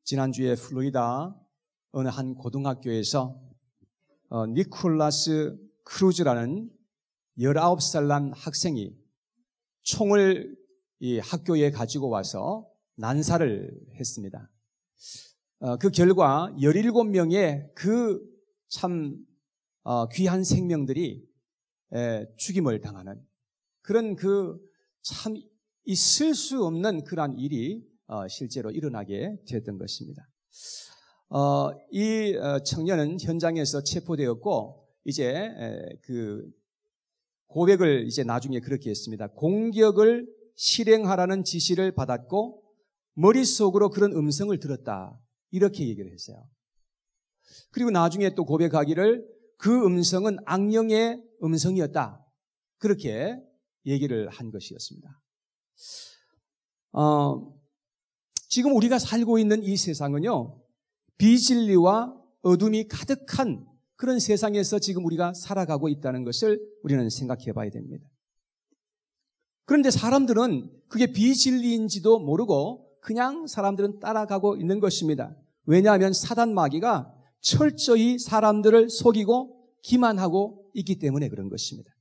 지난주에 플로리다 어느 한 고등학교에서 니콜라스 크루즈라는 19살 난 학생이 총을 이 학교에 가지고 와서 난사를 했습니다. 그 결과 17명의 그 참 귀한 생명들이 죽임을 당하는 그런 그 참 있을 수 없는 그러한 일이 실제로 일어나게 되었던 것입니다. 이 청년은 현장에서 체포되었고 이제 그 고백을 이제 나중에 그렇게 했습니다. 공격을 실행하라는 지시를 받았고 머릿속으로 그런 음성을 들었다. 이렇게 얘기를 했어요. 그리고 나중에 또 고백하기를 그 음성은 악령의 음성이었다. 그렇게 얘기를 한 것이었습니다. 지금 우리가 살고 있는 이 세상은요, 비진리와 어둠이 가득한 그런 세상에서 지금 우리가 살아가고 있다는 것을 우리는 생각해 봐야 됩니다. 그런데 사람들은 그게 비진리인지도 모르고 그냥 사람들은 따라가고 있는 것입니다. 왜냐하면 사단 마귀가 철저히 사람들을 속이고 기만하고 있기 때문에 그런 것입니다.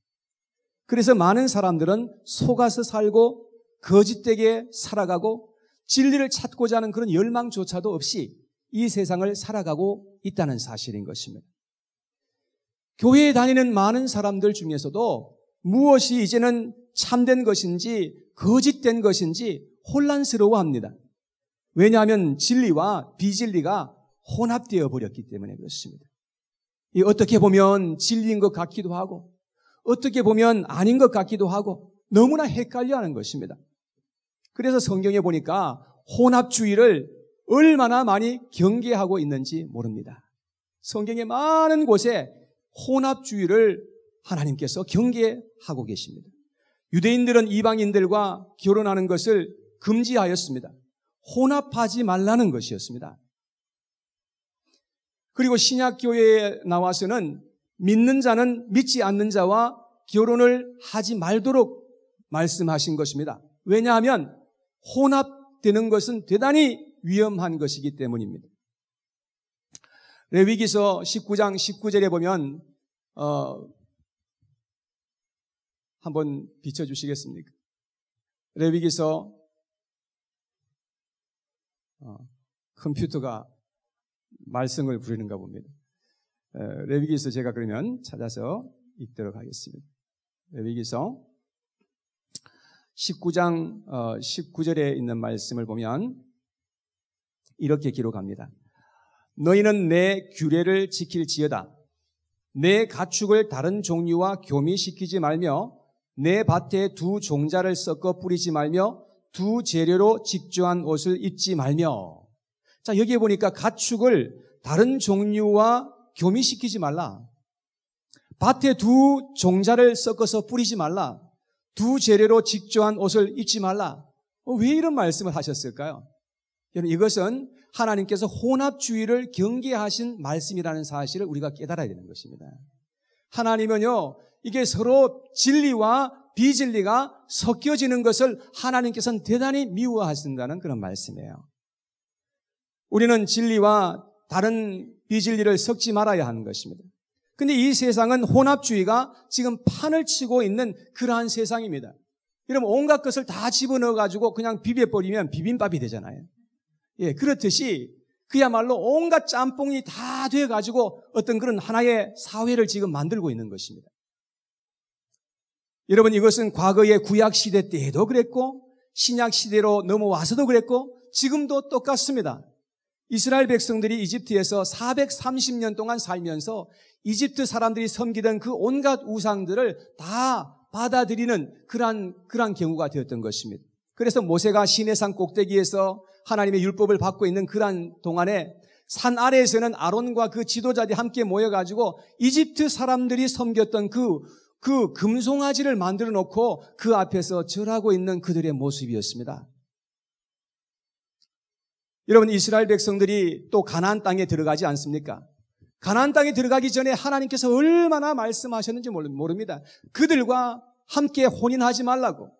그래서 많은 사람들은 속아서 살고 거짓되게 살아가고 진리를 찾고자 하는 그런 열망조차도 없이 이 세상을 살아가고 있다는 사실인 것입니다. 교회에 다니는 많은 사람들 중에서도 무엇이 이제는 참된 것인지 거짓된 것인지 혼란스러워합니다. 왜냐하면 진리와 비진리가 혼합되어 버렸기 때문에 그렇습니다. 어떻게 보면 진리인 것 같기도 하고 어떻게 보면 아닌 것 같기도 하고 너무나 헷갈려하는 것입니다. 그래서 성경에 보니까 혼합주의를 얼마나 많이 경계하고 있는지 모릅니다. 성경의 많은 곳에 혼합주의를 하나님께서 경계하고 계십니다. 유대인들은 이방인들과 결혼하는 것을 금지하였습니다. 혼합하지 말라는 것이었습니다. 그리고 신약교회에 나와서는 믿는 자는 믿지 않는 자와 결혼을 하지 말도록 말씀하신 것입니다. 왜냐하면 혼합되는 것은 대단히 위험한 것이기 때문입니다. 레위기서 19장 19절에 보면 한번 비춰주시겠습니까? 레위기서 컴퓨터가 말썽을 부리는가 봅니다. 레위기서 제가 그러면 찾아서 읽도록 하겠습니다. 레위기서 19장 19절에 있는 말씀을 보면 이렇게 기록합니다. 너희는 내 규례를 지킬지어다. 내 가축을 다른 종류와 교미시키지 말며 내 밭에 두 종자를 섞어 뿌리지 말며 두 재료로 직조한 옷을 입지 말며. 자, 여기에 보니까 가축을 다른 종류와 교미시키지 말라. 밭에 두 종자를 섞어서 뿌리지 말라. 두 재료로 직조한 옷을 입지 말라. 왜 이런 말씀을 하셨을까요? 여러분, 이것은 하나님께서 혼합주의를 경계하신 말씀이라는 사실을 우리가 깨달아야 되는 것입니다. 하나님은요, 이게 서로 진리와 비진리가 섞여지는 것을 하나님께서는 대단히 미워하신다는 그런 말씀이에요. 우리는 진리와 다른 비진리를 섞지 말아야 하는 것입니다. 근데 이 세상은 혼합주의가 지금 판을 치고 있는 그러한 세상입니다. 여러분, 온갖 것을 다 집어넣어가지고 그냥 비벼버리면 비빔밥이 되잖아요. 예, 그렇듯이 그야말로 온갖 짬뽕이 다 돼가지고 어떤 그런 하나의 사회를 지금 만들고 있는 것입니다. 여러분, 이것은 과거의 구약시대 때에도 그랬고 신약시대로 넘어와서도 그랬고 지금도 똑같습니다. 이스라엘 백성들이 이집트에서 430년 동안 살면서 이집트 사람들이 섬기던 그 온갖 우상들을 다 받아들이는 그러한 경우가 되었던 것입니다. 그래서 모세가 시내산 꼭대기에서 하나님의 율법을 받고 있는 그러한 동안에 산 아래에서는 아론과 그 지도자들이 함께 모여가지고 이집트 사람들이 섬겼던 그 금송아지를 만들어 놓고 그 앞에서 절하고 있는 그들의 모습이었습니다. 여러분, 이스라엘 백성들이 또 가나안 땅에 들어가지 않습니까? 가나안 땅에 들어가기 전에 하나님께서 얼마나 말씀하셨는지 모릅니다. 그들과 함께 혼인하지 말라고,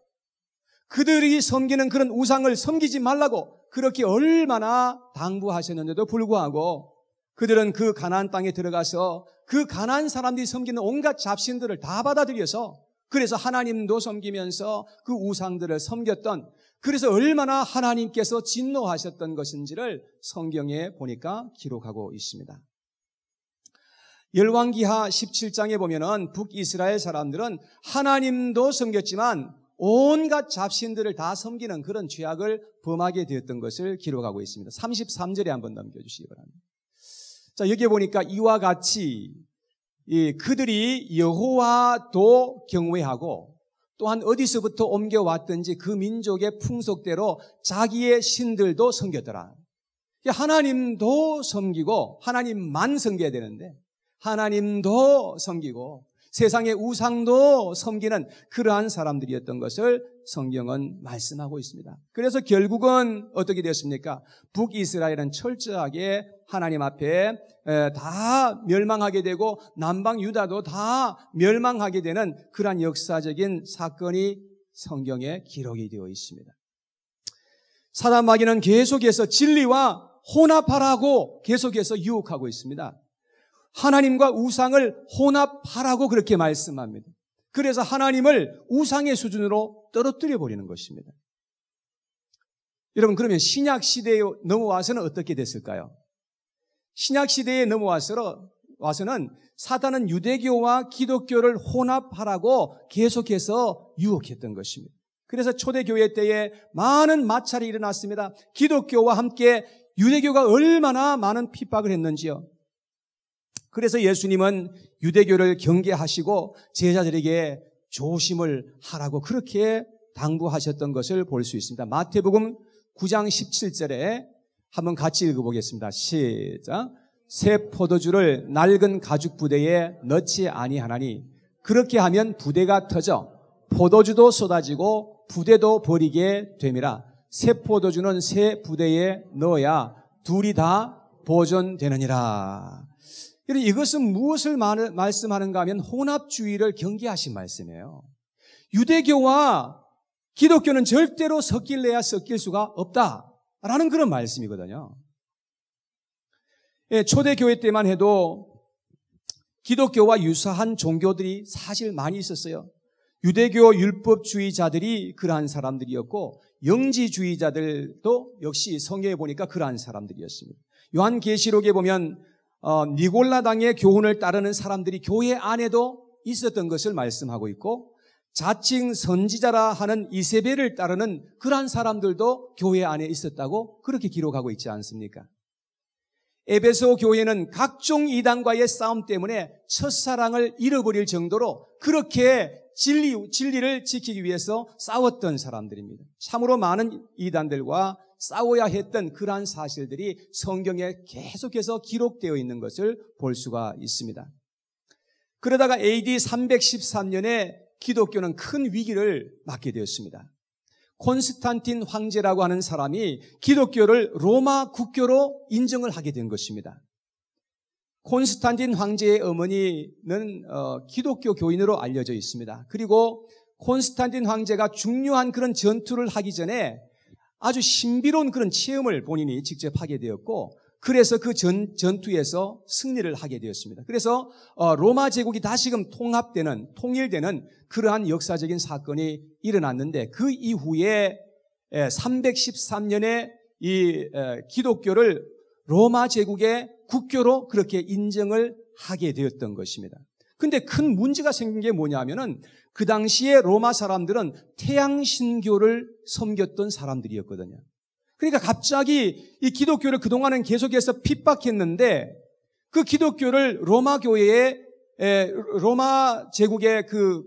그들이 섬기는 그런 우상을 섬기지 말라고 그렇게 얼마나 당부하셨는데도 불구하고 그들은 그 가나안 땅에 들어가서 그 가나안 사람들이 섬기는 온갖 잡신들을 다 받아들여서 그래서 하나님도 섬기면서 그 우상들을 섬겼던, 그래서 얼마나 하나님께서 진노하셨던 것인지를 성경에 보니까 기록하고 있습니다. 열왕기하 17장에 보면은 북이스라엘 사람들은 하나님도 섬겼지만 온갖 잡신들을 다 섬기는 그런 죄악을 범하게 되었던 것을 기록하고 있습니다. 33절에 한번 넘겨주시기 바랍니다. 자, 여기에 보니까 이와 같이 그들이 여호와도 경외하고 또한 어디서부터 옮겨왔든지 그 민족의 풍속대로 자기의 신들도 섬겼더라. 하나님도 섬기고 하나님만 섬겨야 되는데 하나님도 섬기고 세상의 우상도 섬기는 그러한 사람들이었던 것을 성경은 말씀하고 있습니다. 그래서 결국은 어떻게 되었습니까? 북이스라엘은 철저하게 하나님 앞에 다 멸망하게 되고 남방 유다도 다 멸망하게 되는 그러한 역사적인 사건이 성경에 기록이 되어 있습니다. 사단 마귀는 계속해서 진리와 혼합하라고 계속해서 유혹하고 있습니다. 하나님과 우상을 혼합하라고 그렇게 말씀합니다. 그래서 하나님을 우상의 수준으로 떨어뜨려 버리는 것입니다. 여러분, 그러면 신약 시대에 넘어와서는 어떻게 됐을까요? 신약 시대에 넘어와서는 사단은 유대교와 기독교를 혼합하라고 계속해서 유혹했던 것입니다. 그래서 초대교회 때에 많은 마찰이 일어났습니다. 기독교와 함께 유대교가 얼마나 많은 핍박을 했는지요. 그래서 예수님은 유대교를 경계하시고 제자들에게 조심을 하라고 그렇게 당부하셨던 것을 볼 수 있습니다. 마태복음 9장 17절에 한번 같이 읽어보겠습니다. 시작. 새 포도주를 낡은 가죽 부대에 넣지 아니하나니 그렇게 하면 부대가 터져 포도주도 쏟아지고 부대도 버리게 됨이라. 새 포도주는 새 부대에 넣어야 둘이 다 보존되느니라. 이것은 무엇을 말씀하는가 하면 혼합주의를 경계하신 말씀이에요. 유대교와 기독교는 절대로 섞일래야 섞일 수가 없다라는 그런 말씀이거든요. 초대교회 때만 해도 기독교와 유사한 종교들이 사실 많이 있었어요. 유대교 율법주의자들이 그러한 사람들이었고 영지주의자들도 역시 성경에 보니까 그러한 사람들이었습니다. 요한계시록에 보면 니골라당의 교훈을 따르는 사람들이 교회 안에도 있었던 것을 말씀하고 있고 자칭 선지자라 하는 이세벨을 따르는 그러한 사람들도 교회 안에 있었다고 그렇게 기록하고 있지 않습니까? 에베소 교회는 각종 이단과의 싸움 때문에 첫사랑을 잃어버릴 정도로 그렇게 진리를 지키기 위해서 싸웠던 사람들입니다. 참으로 많은 이단들과 싸워야 했던 그러한 사실들이 성경에 계속해서 기록되어 있는 것을 볼 수가 있습니다. 그러다가 AD 313년에 기독교는 큰 위기를 맞게 되었습니다. 콘스탄틴 황제라고 하는 사람이 기독교를 로마 국교로 인정을 하게 된 것입니다. 콘스탄틴 황제의 어머니는 기독교 교인으로 알려져 있습니다. 그리고 콘스탄틴 황제가 중요한 그런 전투를 하기 전에 아주 신비로운 그런 체험을 본인이 직접 하게 되었고 그래서 그 전투에서 승리를 하게 되었습니다. 그래서 로마 제국이 다시금 통일되는 그러한 역사적인 사건이 일어났는데 그 이후에 313년에 이 기독교를 로마 제국의 국교로 그렇게 인정을 하게 되었던 것입니다. 근데 큰 문제가 생긴 게 뭐냐면은 그 당시에 로마 사람들은 태양신교를 섬겼던 사람들이었거든요. 그러니까 갑자기 이 기독교를 그동안은 계속해서 핍박했는데 그 기독교를 로마 제국의 그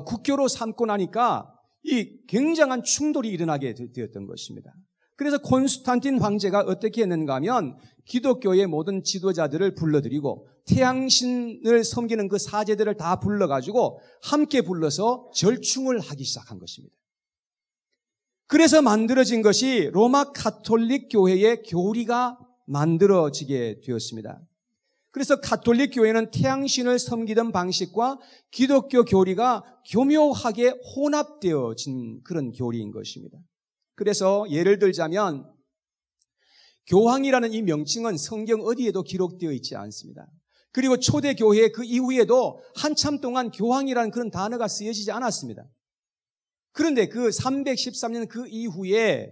국교로 삼고 나니까 이 굉장한 충돌이 일어나게 되었던 것입니다. 그래서 콘스탄틴 황제가 어떻게 했는가 하면 기독교의 모든 지도자들을 불러들이고 태양신을 섬기는 그 사제들을 다 불러가지고 함께 불러서 절충을 하기 시작한 것입니다. 그래서 만들어진 것이 로마 가톨릭 교회의 교리가 만들어지게 되었습니다. 그래서 가톨릭 교회는 태양신을 섬기던 방식과 기독교 교리가 교묘하게 혼합되어진 그런 교리인 것입니다. 그래서 예를 들자면 교황이라는 이 명칭은 성경 어디에도 기록되어 있지 않습니다. 그리고 초대교회 그 이후에도 한참 동안 교황이라는 그런 단어가 쓰여지지 않았습니다. 그런데 그 313년 그 이후에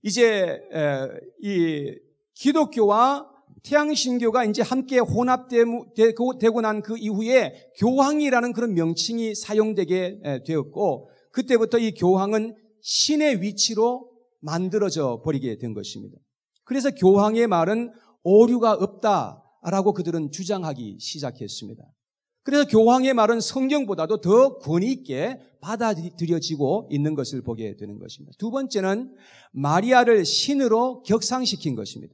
이제 이 기독교와 태양신교가 이제 함께 혼합되고 난 그 이후에 교황이라는 그런 명칭이 사용되게 되었고, 그때부터 이 교황은 신의 위치로 만들어져 버리게 된 것입니다. 그래서 교황의 말은 오류가 없다라고 그들은 주장하기 시작했습니다. 그래서 교황의 말은 성경보다도 더 권위 있게 받아들여지고 있는 것을 보게 되는 것입니다. 두 번째는 마리아를 신으로 격상시킨 것입니다.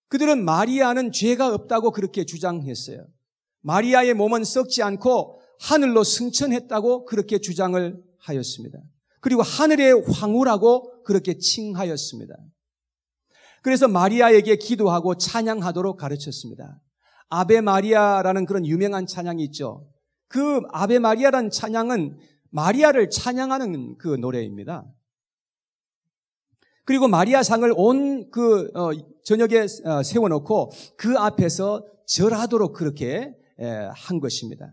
그들은 마리아는 죄가 없다고 그렇게 주장했어요. 마리아의 몸은 썩지 않고 하늘로 승천했다고 그렇게 주장을 하였습니다. 그리고 하늘의 황후라고 그렇게 칭하였습니다. 그래서 마리아에게 기도하고 찬양하도록 가르쳤습니다. 아베 마리아라는 그런 유명한 찬양이 있죠. 그 아베 마리아라는 찬양은 마리아를 찬양하는 그 노래입니다. 그리고 마리아상을 온 저녁에 세워놓고 그 앞에서 절하도록 그렇게 한 것입니다.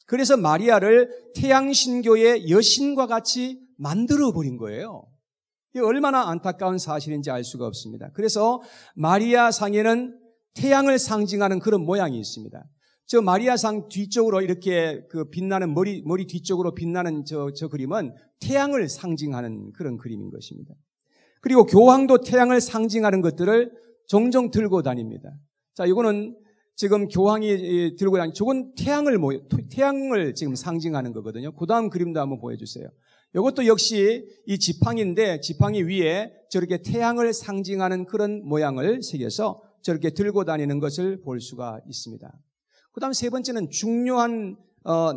그래서 마리아를 태양신교의 여신과 같이 만들어버린 거예요. 이게 얼마나 안타까운 사실인지 알 수가 없습니다. 그래서 마리아상에는 태양을 상징하는 그런 모양이 있습니다. 저 마리아상 뒤쪽으로 이렇게 그 빛나는 머리 뒤쪽으로 빛나는 저 그림은 태양을 상징하는 그런 그림인 것입니다. 그리고 교황도 태양을 상징하는 것들을 종종 들고 다닙니다. 자, 이거는 지금 교황이 들고 다니는, 저건 태양을 지금 상징하는 거거든요. 그 다음 그림도 한번 보여주세요. 이것도 역시 이 지팡이인데 지팡이 위에 저렇게 태양을 상징하는 그런 모양을 새겨서 저렇게 들고 다니는 것을 볼 수가 있습니다. 그 다음 세 번째는 중요한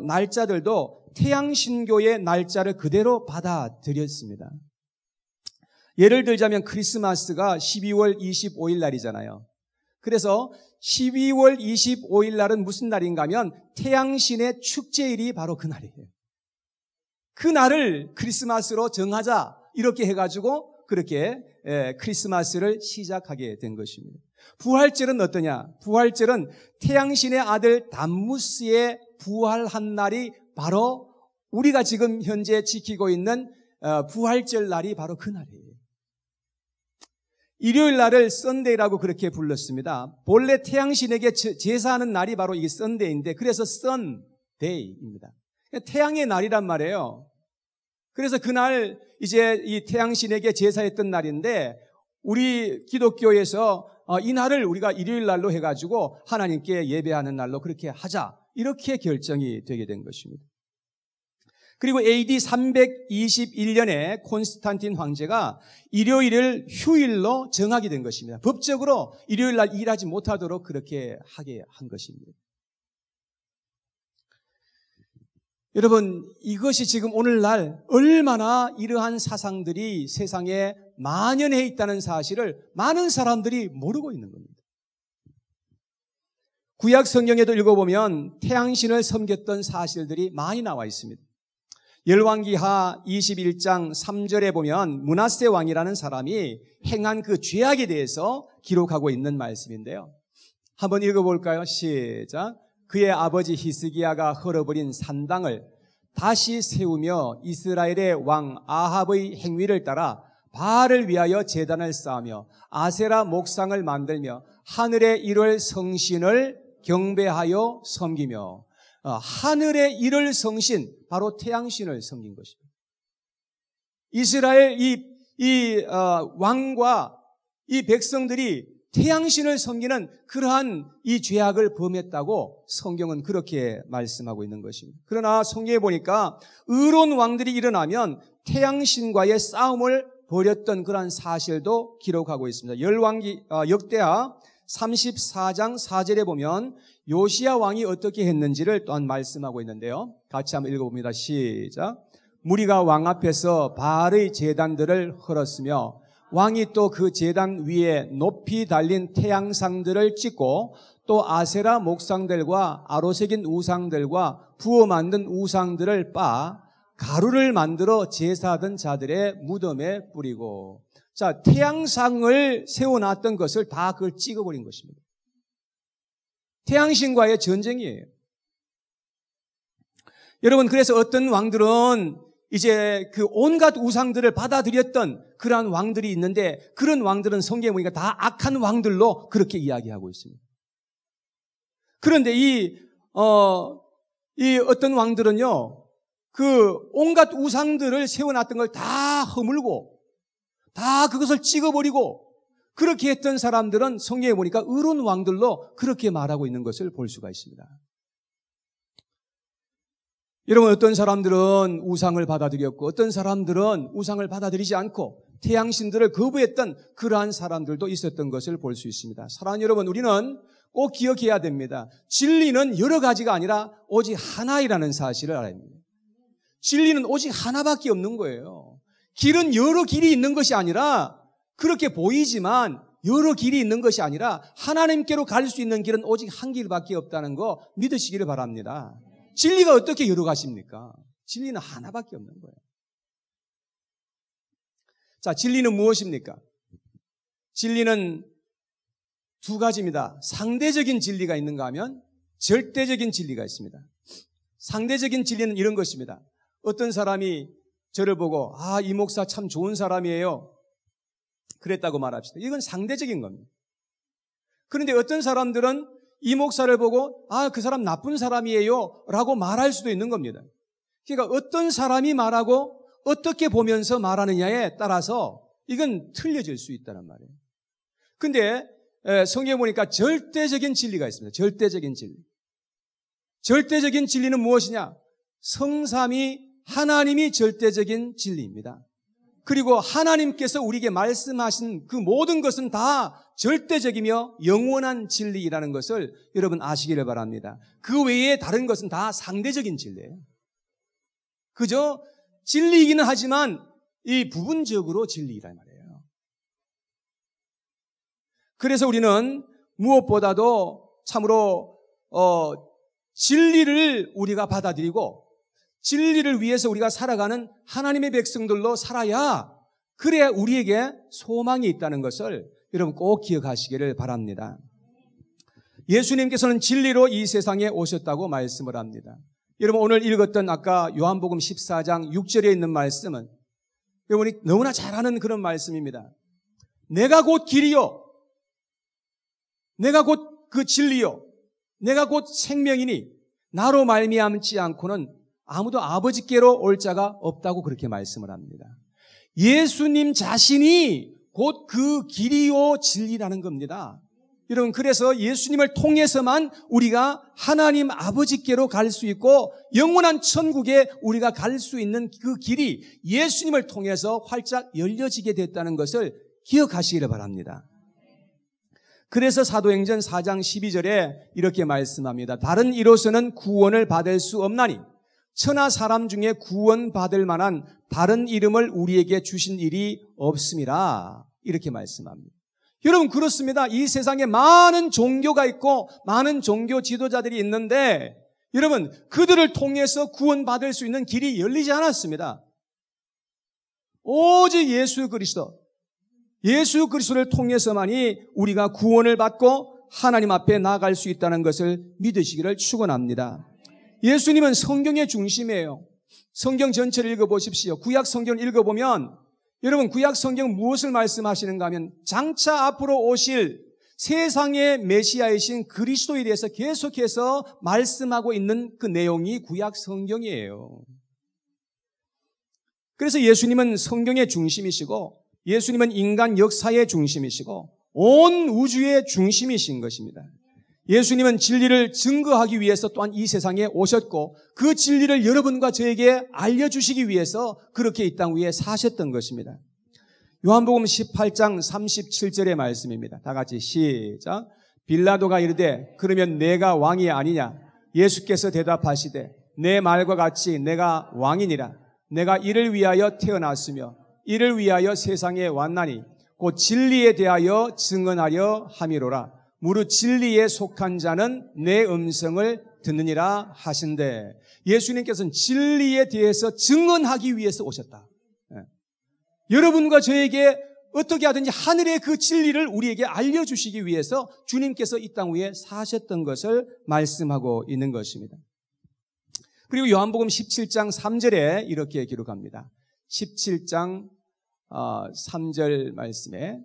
날짜들도 태양신교의 날짜를 그대로 받아들였습니다. 예를 들자면 크리스마스가 12월 25일 날이잖아요. 그래서 12월 25일 날은 무슨 날인가 하면 태양신의 축제일이 바로 그 날이에요. 그 날을 크리스마스로 정하자 이렇게 해가지고 그렇게 크리스마스를 시작하게 된 것입니다. 부활절은 어떠냐? 부활절은 태양신의 아들 담무스의 부활한 날이 바로 우리가 지금 현재 지키고 있는 부활절 날이 바로 그 날이에요. 일요일 날을 썬데이라고 그렇게 불렀습니다. 본래 태양신에게 제사하는 날이 바로 이게 썬데이인데 그래서 썬데이입니다. 태양의 날이란 말이에요. 그래서 그날 이제 이 태양신에게 제사했던 날인데 우리 기독교에서 이 날을 우리가 일요일 날로 해가지고 하나님께 예배하는 날로 그렇게 하자 이렇게 결정이 되게 된 것입니다. 그리고 AD 321년에 콘스탄틴 황제가 일요일을 휴일로 정하게 된 것입니다. 법적으로 일요일 날 일하지 못하도록 그렇게 하게 한 것입니다. 여러분, 이것이 지금 오늘날 얼마나 이러한 사상들이 세상에 만연해 있다는 사실을 많은 사람들이 모르고 있는 겁니다. 구약 성경에도 읽어보면 태양신을 섬겼던 사실들이 많이 나와 있습니다. 열왕기하 21장 3절에 보면 므낫세 왕이라는 사람이 행한 그 죄악에 대해서 기록하고 있는 말씀인데요. 한번 읽어볼까요? 시작. 그의 아버지 히스기야가 헐어버린 산당을 다시 세우며 이스라엘의 왕 아합의 행위를 따라 바알을 위하여 제단을 쌓으며 아세라 목상을 만들며 하늘의 일월 성신을 경배하여 섬기며 하늘의 일월 성신, 바로 태양신을 섬긴 것입니다. 이스라엘 왕과 이 백성들이 태양신을 섬기는 그러한 이 죄악을 범했다고 성경은 그렇게 말씀하고 있는 것입니다. 그러나 성경에 보니까 의로운 왕들이 일어나면 태양신과의 싸움을 벌였던 그러한 사실도 기록하고 있습니다. 역대하 34장 4절에 보면 요시야 왕이 어떻게 했는지를 또한 말씀하고 있는데요. 같이 한번 읽어봅니다. 시작. 무리가 왕 앞에서 바알의 제단들을 헐었으며 왕이 또 그 제단 위에 높이 달린 태양상들을 찍고 또 아세라 목상들과 아로새긴 우상들과 부어 만든 우상들을 빻아 가루를 만들어 제사하던 자들의 무덤에 뿌리고. 자, 태양상을 세워놨던 것을 다 그걸 찍어버린 것입니다. 태양신과의 전쟁이에요. 여러분, 그래서 어떤 왕들은 이제 그 온갖 우상들을 받아들였던 그러한 왕들이 있는데, 그런 왕들은 성경에 보니까 다 악한 왕들로 그렇게 이야기하고 있습니다. 그런데 이 어떤 왕들은요, 그 온갖 우상들을 세워놨던 걸 다 허물고, 다 그것을 찍어버리고, 그렇게 했던 사람들은 성경에 보니까 의로운 왕들로 그렇게 말하고 있는 것을 볼 수가 있습니다. 여러분, 어떤 사람들은 우상을 받아들였고 어떤 사람들은 우상을 받아들이지 않고 태양신들을 거부했던 그러한 사람들도 있었던 것을 볼 수 있습니다. 사랑하는 여러분, 우리는 꼭 기억해야 됩니다. 진리는 여러 가지가 아니라 오직 하나이라는 사실을 알아야 합니다. 진리는 오직 하나밖에 없는 거예요. 길은 여러 길이 있는 것이 아니라, 그렇게 보이지만 여러 길이 있는 것이 아니라 하나님께로 갈 수 있는 길은 오직 한 길밖에 없다는 거 믿으시기를 바랍니다. 진리가 어떻게 여러 가지입니까? 진리는 하나밖에 없는 거예요. 자, 진리는 무엇입니까? 진리는 두 가지입니다. 상대적인 진리가 있는가 하면 절대적인 진리가 있습니다. 상대적인 진리는 이런 것입니다. 어떤 사람이 저를 보고 이 목사 참 좋은 사람이에요, 그랬다고 말합시다. 이건 상대적인 겁니다. 그런데 어떤 사람들은 이 목사를 보고 그 사람 나쁜 사람이에요 라고 말할 수도 있는 겁니다. 그러니까 어떤 사람이 말하고 어떻게 보면서 말하느냐에 따라서 이건 틀려질 수 있다는 말이에요. 근데 성경에 보니까 절대적인 진리가 있습니다. 절대적인 진리. 절대적인 진리는 무엇이냐? 성삼위 하나님이 절대적인 진리입니다. 그리고 하나님께서 우리에게 말씀하신 그 모든 것은 다 절대적이며 영원한 진리라는 것을 여러분 아시기를 바랍니다. 그 외에 다른 것은 다 상대적인 진리예요. 그저 진리이기는 하지만 이 부분적으로 진리란 말이에요. 그래서 우리는 무엇보다도 참으로 진리를 우리가 받아들이고 진리를 위해서 우리가 살아가는 하나님의 백성들로 살아야, 그래야 우리에게 소망이 있다는 것을 여러분 꼭 기억하시기를 바랍니다. 예수님께서는 진리로 이 세상에 오셨다고 말씀을 합니다. 여러분, 오늘 읽었던 아까 요한복음 14장 6절에 있는 말씀은 여러분이 너무나 잘 아는 그런 말씀입니다. 내가 곧 길이요, 내가 곧 그 진리요, 내가 곧 생명이니 나로 말미암지 않고는 아무도 아버지께로 올 자가 없다고 그렇게 말씀을 합니다. 예수님 자신이 곧 그 길이요 진리라는 겁니다. 여러분, 그래서 예수님을 통해서만 우리가 하나님 아버지께로 갈 수 있고 영원한 천국에 우리가 갈 수 있는 그 길이 예수님을 통해서 활짝 열려지게 됐다는 것을 기억하시기를 바랍니다. 그래서 사도행전 4장 12절에 이렇게 말씀합니다. 다른 이로서는 구원을 받을 수 없나니 천하 사람 중에 구원받을 만한 다른 이름을 우리에게 주신 일이 없음이라, 이렇게 말씀합니다. 여러분, 그렇습니다. 이 세상에 많은 종교가 있고 많은 종교 지도자들이 있는데 여러분, 그들을 통해서 구원받을 수 있는 길이 열리지 않았습니다. 오직 예수 그리스도를 통해서만이 우리가 구원을 받고 하나님 앞에 나아갈 수 있다는 것을 믿으시기를 축원합니다. 예수님은 성경의 중심이에요. 성경 전체를 읽어보십시오. 구약 성경을 읽어보면 여러분, 구약 성경은 무엇을 말씀하시는가 하면 장차 앞으로 오실 세상의 메시아이신 그리스도에 대해서 계속해서 말씀하고 있는 그 내용이 구약 성경이에요. 그래서 예수님은 성경의 중심이시고 예수님은 인간 역사의 중심이시고 온 우주의 중심이신 것입니다. 예수님은 진리를 증거하기 위해서 또한 이 세상에 오셨고 그 진리를 여러분과 저에게 알려주시기 위해서 그렇게 이 땅 위에 사셨던 것입니다. 요한복음 18장 37절의 말씀입니다. 다 같이 시작. 빌라도가 이르되 그러면 내가 왕이 아니냐? 예수께서 대답하시되 내 말과 같이 내가 왕이니라. 내가 이를 위하여 태어났으며 이를 위하여 세상에 왔나니 곧 진리에 대하여 증언하려 함이로라. 무릇 진리에 속한 자는 내 음성을 듣느니라 하신대. 예수님께서는 진리에 대해서 증언하기 위해서 오셨다. 여러분과 저에게 어떻게 하든지 하늘의 그 진리를 우리에게 알려주시기 위해서 주님께서 이 땅 위에 사셨던 것을 말씀하고 있는 것입니다. 그리고 요한복음 17장 3절에 이렇게 기록합니다. 17장 3절 말씀에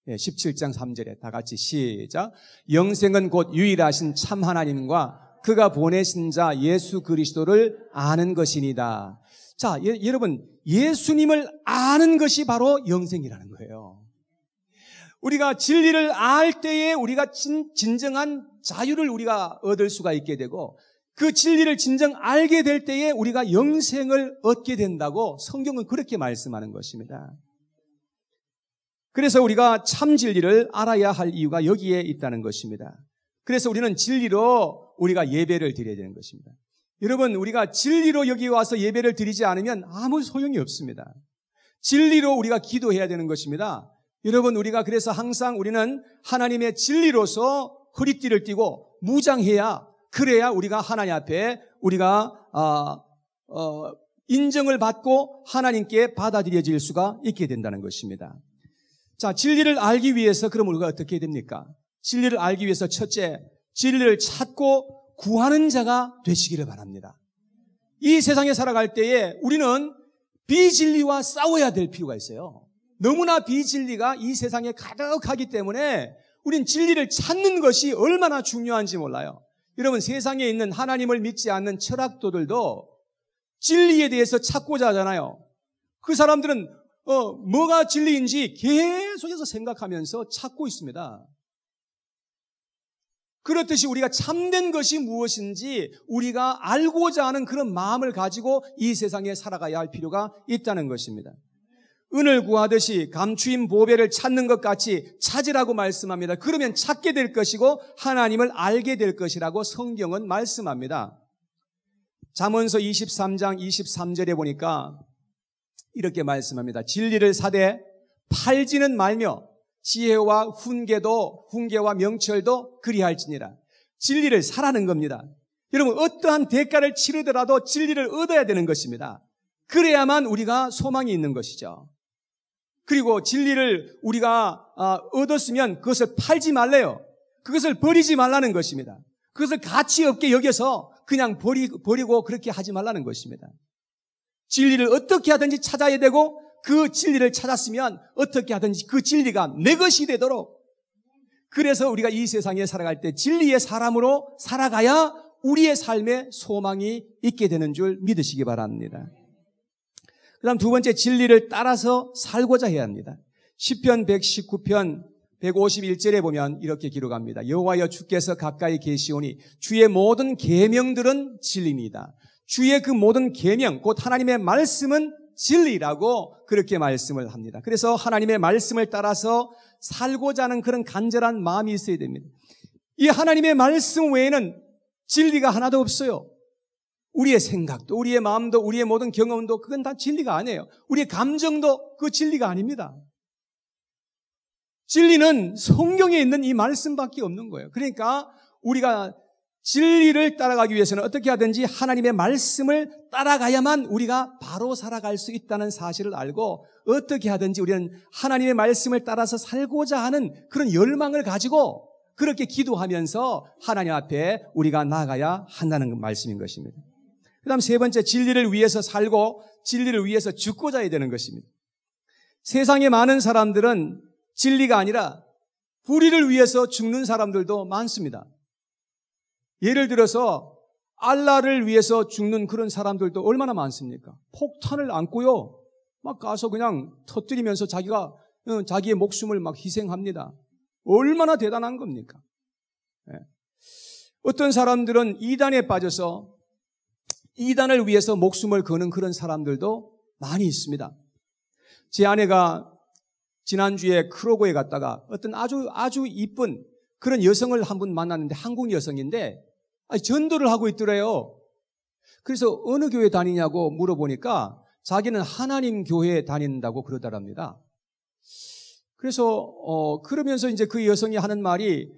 17장 3절에 다 같이 시작. 영생은 곧 유일하신 참 하나님과 그가 보내신 자 예수 그리스도를 아는 것이니다. 자, 여러분, 예수님을 아는 것이 바로 영생이라는 거예요. 우리가 진리를 알 때에 우리가 진정한 자유를 우리가 얻을 수가 있게 되고, 그 진리를 진정 알게 될 때에 우리가 영생을 얻게 된다고 성경은 그렇게 말씀하는 것입니다. 그래서 우리가 참 진리를 알아야 할 이유가 여기에 있다는 것입니다. 그래서 우리는 진리로 우리가 예배를 드려야 되는 것입니다. 여러분, 우리가 진리로 여기 와서 예배를 드리지 않으면 아무 소용이 없습니다. 진리로 우리가 기도해야 되는 것입니다. 여러분, 우리가 그래서 항상 우리는 하나님의 진리로서 허리띠를 띠고 무장해야, 그래야 우리가 하나님 앞에 우리가 인정을 받고 하나님께 받아들여질 수가 있게 된다는 것입니다. 자, 진리를 알기 위해서 그럼 우리가 어떻게 해야 됩니까? 진리를 알기 위해서 첫째, 진리를 찾고 구하는 자가 되시기를 바랍니다. 이 세상에 살아갈 때에 우리는 비진리와 싸워야 될 필요가 있어요. 너무나 비진리가 이 세상에 가득하기 때문에 우린 진리를 찾는 것이 얼마나 중요한지 몰라요. 여러분, 세상에 있는 하나님을 믿지 않는 철학도들도 진리에 대해서 찾고자 하잖아요. 그 사람들은 뭐가 진리인지 계속해서 생각하면서 찾고 있습니다. 그렇듯이 우리가 참된 것이 무엇인지 우리가 알고자 하는 그런 마음을 가지고 이 세상에 살아가야 할 필요가 있다는 것입니다. 은을 구하듯이 감추인 보배를 찾는 것 같이 찾으라고 말씀합니다. 그러면 찾게 될 것이고 하나님을 알게 될 것이라고 성경은 말씀합니다. 잠언서 23장 23절에 보니까 이렇게 말씀합니다. 진리를 사되 팔지는 말며 지혜와 훈계와 명철도 그리할지니라. 진리를 사라는 겁니다. 여러분, 어떠한 대가를 치르더라도 진리를 얻어야 되는 것입니다. 그래야만 우리가 소망이 있는 것이죠. 그리고 진리를 우리가 얻었으면 그것을 팔지 말래요. 그것을 버리지 말라는 것입니다. 그것을 가치 없게 여겨서 그냥 버리고 그렇게 하지 말라는 것입니다. 진리를 어떻게 하든지 찾아야 되고, 그 진리를 찾았으면 어떻게 하든지 그 진리가 내 것이 되도록, 그래서 우리가 이 세상에 살아갈 때 진리의 사람으로 살아가야 우리의 삶에 소망이 있게 되는 줄 믿으시기 바랍니다. 그 다음 두 번째, 진리를 따라서 살고자 해야 합니다. 시편 119편 151절에 보면 이렇게 기록합니다. 여호와여, 주께서 가까이 계시오니 주의 모든 계명들은 진리니이다. 주의 그 모든 계명, 곧 하나님의 말씀은 진리라고 그렇게 말씀을 합니다. 그래서 하나님의 말씀을 따라서 살고자 하는 그런 간절한 마음이 있어야 됩니다. 이 하나님의 말씀 외에는 진리가 하나도 없어요. 우리의 생각도, 우리의 마음도, 우리의 모든 경험도 그건 다 진리가 아니에요. 우리의 감정도 그 진리가 아닙니다. 진리는 성경에 있는 이 말씀밖에 없는 거예요. 그러니까 우리가 진리를 따라가기 위해서는 어떻게 하든지 하나님의 말씀을 따라가야만 우리가 바로 살아갈 수 있다는 사실을 알고, 어떻게 하든지 우리는 하나님의 말씀을 따라서 살고자 하는 그런 열망을 가지고 그렇게 기도하면서 하나님 앞에 우리가 나아가야 한다는 말씀인 것입니다. 그 다음 세 번째, 진리를 위해서 살고 진리를 위해서 죽고자 해야 되는 것입니다. 세상에 많은 사람들은 진리가 아니라 불의를 위해서 죽는 사람들도 많습니다. 예를 들어서 알라를 위해서 죽는 그런 사람들도 얼마나 많습니까? 폭탄을 안고요, 막 가서 그냥 터뜨리면서 자기의 목숨을 막 희생합니다. 얼마나 대단한 겁니까? 어떤 사람들은 이단에 빠져서 이단을 위해서 목숨을 거는 그런 사람들도 많이 있습니다. 제 아내가 지난주에 크로고에 갔다가 어떤 아주 이쁜 그런 여성을 한 분 만났는데, 한국 여성인데 전도를 하고 있더래요. 그래서 어느 교회 다니냐고 물어보니까 자기는 하나님 교회에 다닌다고 그러더랍니다. 그래서 그러면서 이제 그 여성이 하는 말이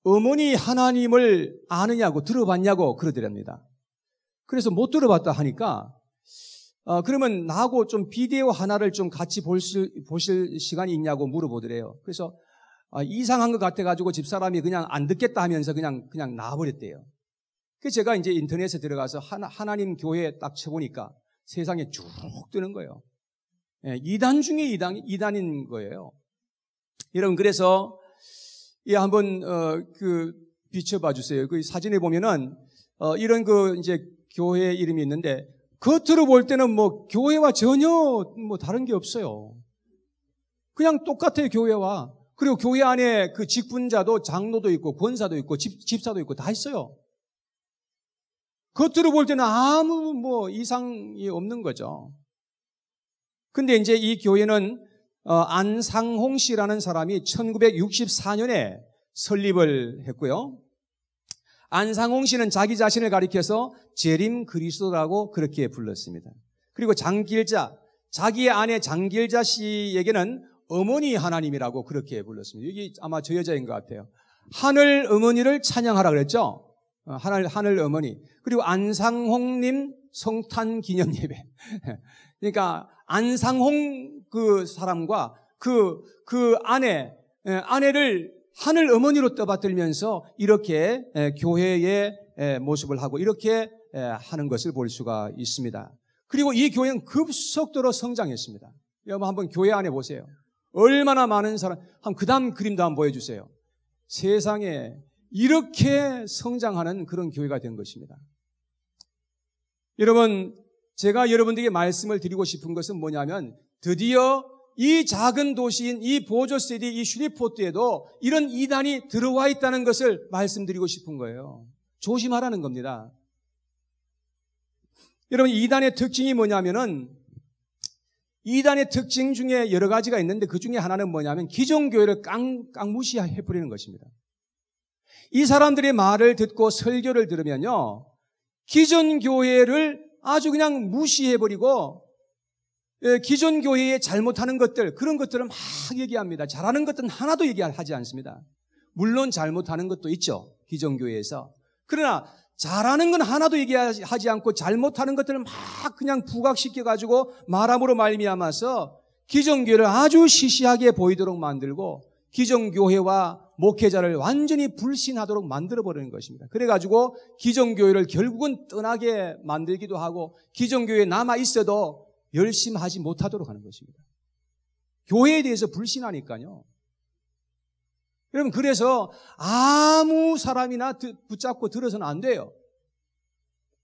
어머니 하나님을 아느냐고 들어봤냐고 그러더랍니다. 그래서 못 들어봤다 하니까 그러면 나하고 좀 비디오 하나를 좀 같이 보실 시간이 있냐고 물어보더래요. 그래서 이상한 것 같아가지고 집사람이 그냥 안 듣겠다 하면서 그냥 나와버렸대요. 그래서 제가 이제 인터넷에 들어가서 하나님 교회에 딱 쳐보니까 세상에 쭉 뜨는 거예요. 이단 중에 이단인 거예요. 여러분, 그래서 한번 비춰봐 주세요. 그 사진에 보면은 이런 이제 교회 이름이 있는데 겉으로 볼 때는 뭐 교회와 전혀 뭐 다른 게 없어요. 그냥 똑같아요, 교회와. 그리고 교회 안에 그 직분자도 장로도 있고 권사도 있고 집사도 있고 다 있어요. 겉으로 볼 때는 아무 뭐 이상이 없는 거죠. 근데 이제 이 교회는 안상홍 씨라는 사람이 1964년에 설립을 했고요. 안상홍 씨는 자기 자신을 가리켜서 재림 그리스도라고 그렇게 불렀습니다. 그리고 장길자, 자기의 아내 장길자 씨에게는 어머니 하나님이라고 그렇게 불렀습니다. 여기 아마 저 여자인 것 같아요. 하늘 어머니를 찬양하라 그랬죠? 하늘 어머니. 그리고 안상홍님 성탄 기념 예배. 그러니까 안상홍 그 사람과 그 아내를 하늘 어머니로 떠받들면서 이렇게 교회의 모습을 하고 이렇게 하는 것을 볼 수가 있습니다. 그리고 이 교회는 급속도로 성장했습니다. 여러분 한번 교회 안에 보세요. 얼마나 많은 사람, 그 다음 그림도 한번 보여주세요. 세상에 이렇게 성장하는 그런 교회가 된 것입니다. 여러분, 제가 여러분들에게 말씀을 드리고 싶은 것은 뭐냐면 드디어 이 작은 도시인 이 보조시티, 이 슈리포트에도 이런 이단이 들어와 있다는 것을 말씀드리고 싶은 거예요. 조심하라는 겁니다. 여러분, 이단의 특징이 뭐냐면은 이단의 특징 중에 여러 가지가 있는데 그 중에 하나는 뭐냐면 기존 교회를 깡무시해버리는 것입니다. 이 사람들의 말을 듣고 설교를 들으면요, 기존 교회를 아주 그냥 무시해버리고 기존 교회에 잘못하는 것들, 그런 것들을 막 얘기합니다. 잘하는 것들은 하나도 얘기하지 않습니다. 물론 잘못하는 것도 있죠, 기존 교회에서. 그러나 잘하는 건 하나도 얘기하지 않고 잘못하는 것들을 막 그냥 부각시켜가지고 말함으로 말미암아서 기존 교회를 아주 시시하게 보이도록 만들고 기존 교회와 목회자를 완전히 불신하도록 만들어버리는 것입니다. 그래가지고 기존 교회를 결국은 떠나게 만들기도 하고 기존 교회에 남아있어도 열심히 하지 못하도록 하는 것입니다. 교회에 대해서 불신하니까요. 여러분, 그래서 아무 사람이나 붙잡고 들어서는 안 돼요.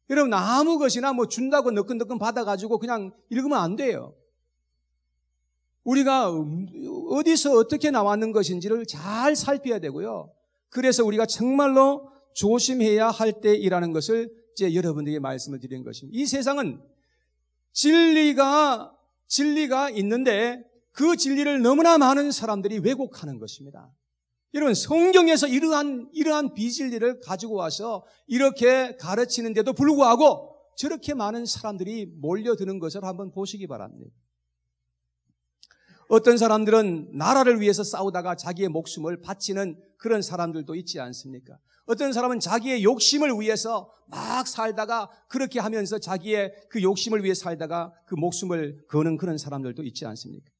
여러분, 아무 것이나 뭐 준다고 너끈너끈 받아가지고 그냥 읽으면 안 돼요. 우리가 어디서 어떻게 나왔는 것인지를 잘 살펴야 되고요. 그래서 우리가 정말로 조심해야 할 때이라는 것을 이제 여러분들에게 말씀을 드리는 것입니다. 이 세상은 진리가 있는데 그 진리를 너무나 많은 사람들이 왜곡하는 것입니다. 여러분, 성경에서 이러한 비진리를 가지고 와서 이렇게 가르치는데도 불구하고 저렇게 많은 사람들이 몰려드는 것을 한번 보시기 바랍니다. 어떤 사람들은 나라를 위해서 싸우다가 자기의 목숨을 바치는 그런 사람들도 있지 않습니까? 어떤 사람은 자기의 욕심을 위해서 막 살다가 그렇게 하면서 자기의 그 욕심을 위해 살다가 그 목숨을 거는 그런 사람들도 있지 않습니까?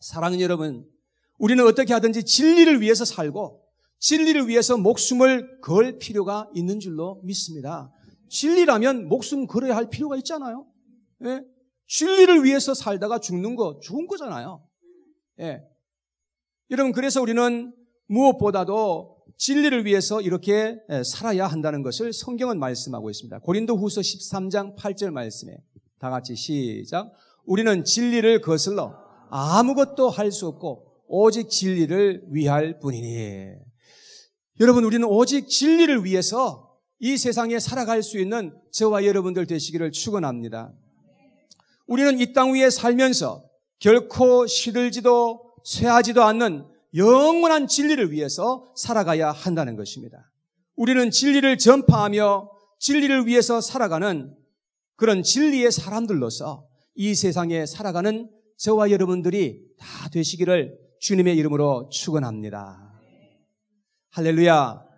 사랑하는 여러분, 우리는 어떻게 하든지 진리를 위해서 살고 진리를 위해서 목숨을 걸 필요가 있는 줄로 믿습니다. 진리라면 목숨 걸어야 할 필요가 있잖아요. 예? 진리를 위해서 살다가 죽는 거 죽은 거잖아요. 예. 여러분, 그래서 우리는 무엇보다도 진리를 위해서 이렇게 살아야 한다는 것을 성경은 말씀하고 있습니다. 고린도후서 13장 8절 말씀에 다 같이 시작. 우리는 진리를 거슬러 아무것도 할 수 없고 오직 진리를 위할 뿐이니. 여러분, 우리는 오직 진리를 위해서 이 세상에 살아갈 수 있는 저와 여러분들 되시기를 축원합니다. 우리는 이 땅 위에 살면서 결코 시들지도 쇠하지도 않는 영원한 진리를 위해서 살아가야 한다는 것입니다. 우리는 진리를 전파하며 진리를 위해서 살아가는 그런 진리의 사람들로서 이 세상에 살아가는 저와 여러분들이 다 되시기를 주님의 이름으로 축원합니다. 할렐루야.